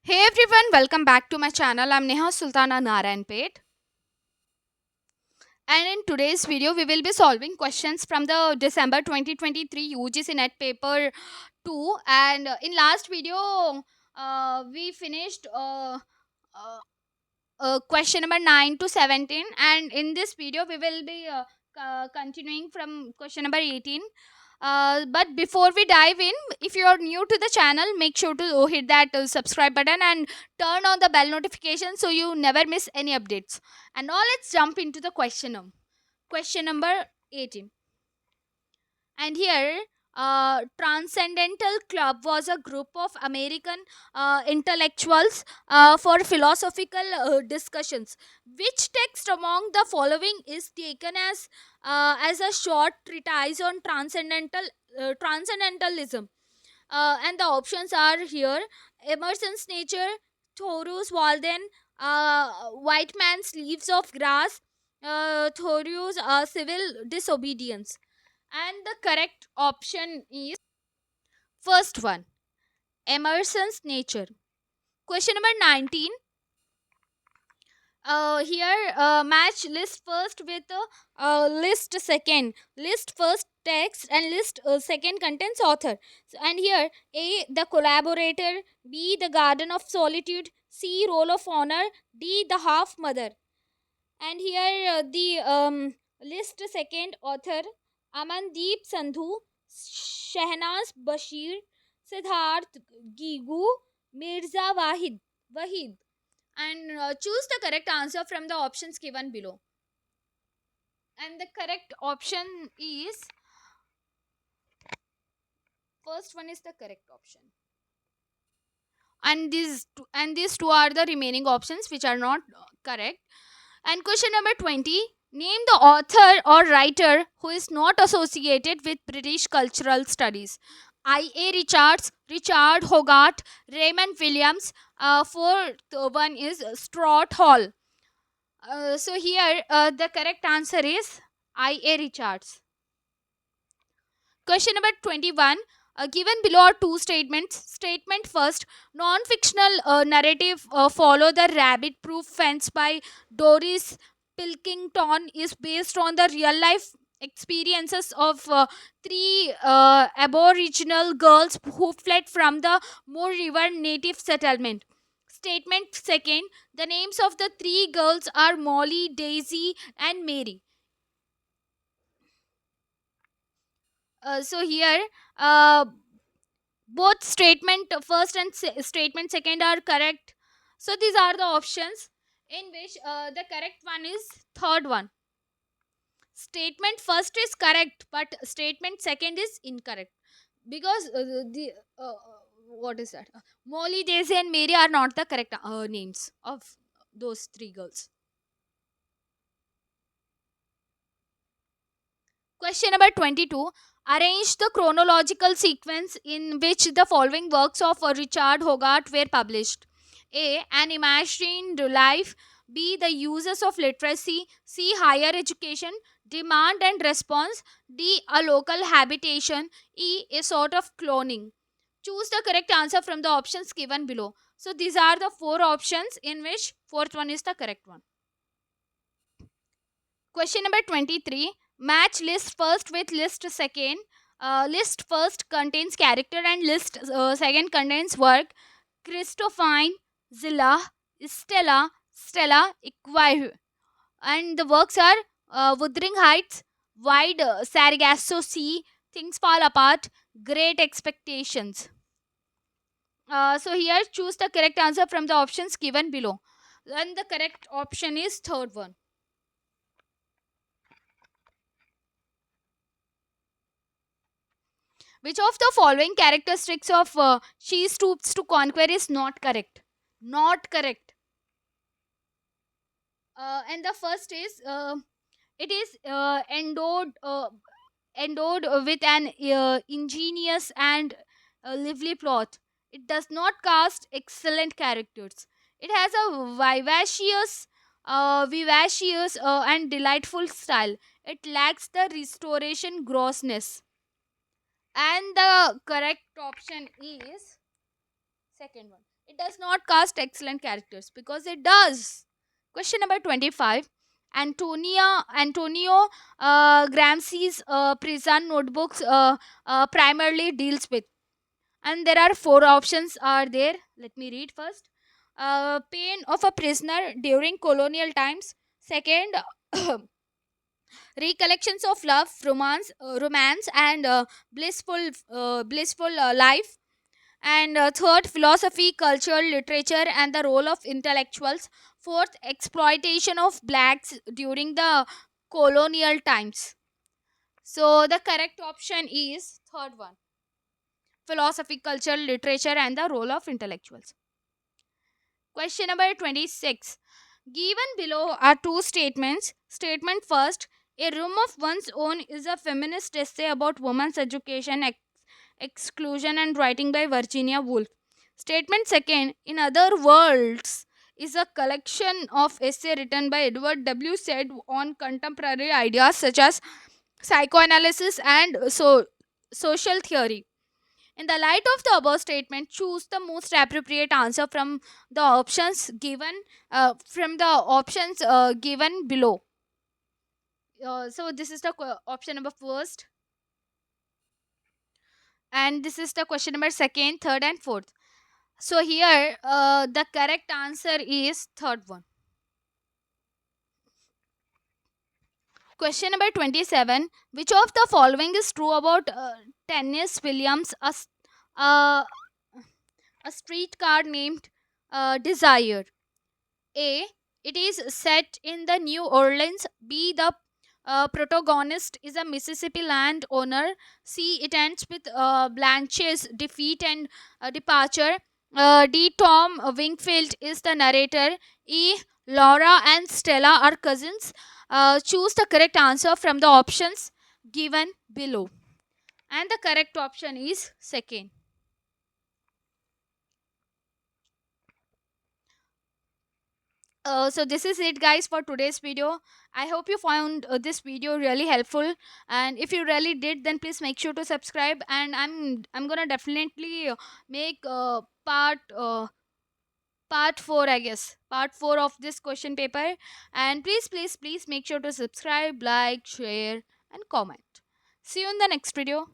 Hey everyone, welcome back to my channel. I'm Neha Sultana Narayanpet. And in today's video, we will be solving questions from the December 2023 UGC NET paper 2. And in last video, we finished question number 9 to 17. And in this video, we will be continuing from question number 18. But before we dive in, if you are new to the channel, make sure to hit that subscribe button and turn on the bell notification so you never miss any updates. And now let's jump into the question number 18. And here, Transcendental Club was a group of American intellectuals for philosophical discussions. Which text among the following is taken as a short treatise on transcendentalism? And the options are here: Emerson's Nature, Thoreau's Walden, White Man's Leaves of Grass, Thoreau's Civil Disobedience. And the correct option is first one, Emerson's Nature. Question number 19. Here, match list first with list second. List first text and list second contents author. And here, A, the collaborator, B, the garden of solitude, C, roll of honor, D, the half mother. And here, the list second author: Amandeep Sandhu, Shehnaz Bashir, Siddharth Gigu, Mirza Wahid. And choose the correct answer from the options given below. And the correct option is first one is the correct option. And these two are the remaining options which are not correct. And question number 20. Name the author or writer who is not associated with British cultural studies. I.A. Richards, Richard Hogarth, Raymond Williams. Fourth one is Stuart Hall. So here, the correct answer is I.A. Richards. Question number 21. Given below are two statements. Statement first: non-fictional narrative follow the rabbit-proof fence by Doris Pilkington is based on the real-life experiences of three Aboriginal girls who fled from the Moore River native settlement. Statement second: the names of the three girls are Molly, Daisy, and Mary. So here, uh, both statement first and statement second are correct. So these are the options in which the correct one is third one. Statement first is correct, but statement second is incorrect because the what is that? Molly, Daisy, and Mary are not the correct names of those three girls. Question number 22. Arrange the chronological sequence in which the following works of Richard Hogarth were published. A. An Imagined Life. B. The Uses of Literacy. C. Higher Education. Demand and Response. D. A Local Habitation. E. A Sort of Cloning. Choose the correct answer from the options given below. So these are the four options in which fourth one is the correct one. Question number 23. Match list first with list second. List first contains character and list second contains work. Christophine, Zilla, Stella, Equire. And the works are Wuthering Heights, Wide Sargasso Sea, Things Fall Apart, Great Expectations. So here choose the correct answer from the options given below. And the correct option is third one. Which of the following characteristics of She Stoops to Conquer is not correct? Not correct. And the first is it is endowed with an ingenious and lively plot. It does not cast excellent characters. It has a vivacious and delightful style. It lacks the restoration grossness. And the correct option is Second one, it does not cast excellent characters because it does. Question number 25. Antonio Gramsci's prison notebooks primarily deals with, and there are four options are there. Let me read first. Pain of a prisoner during colonial times. Second, recollections of love, romance, and blissful life. And third, philosophy, culture, literature, and the role of intellectuals. Fourth, exploitation of blacks during the colonial times. So the correct option is third one, philosophy, culture, literature, and the role of intellectuals. Question number 26. Given below are two statements. Statement first, a room of one's own is a feminist essay about women's education, exclusion, and writing by Virginia Woolf. Statement second, in other worlds, is a collection of essay written by Edward W. Said on contemporary ideas such as psychoanalysis and social theory. In the light of the above statement, choose the most appropriate answer from the options given below. So this is the option number first, and this is the question number second, third, and fourth. So here, the correct answer is third one. Question number 27. Which of the following is true about Tennis Williams, uh, a streetcar named Desire? A. It is set in the New Orleans. B. The protagonist is a Mississippi landowner. C. It ends with Blanche's defeat and departure. D. Tom Wingfield is the narrator. E. Laura and Stella are cousins. Choose the correct answer from the options given below. And the correct option is second. So this is it, guys, for today's video. I hope you found this video really helpful, and if you really did, then please make sure to subscribe. And I'm gonna definitely make part 4, I guess, part 4 of this question paper. And please make sure to subscribe, like, share, and comment. See you in the next video.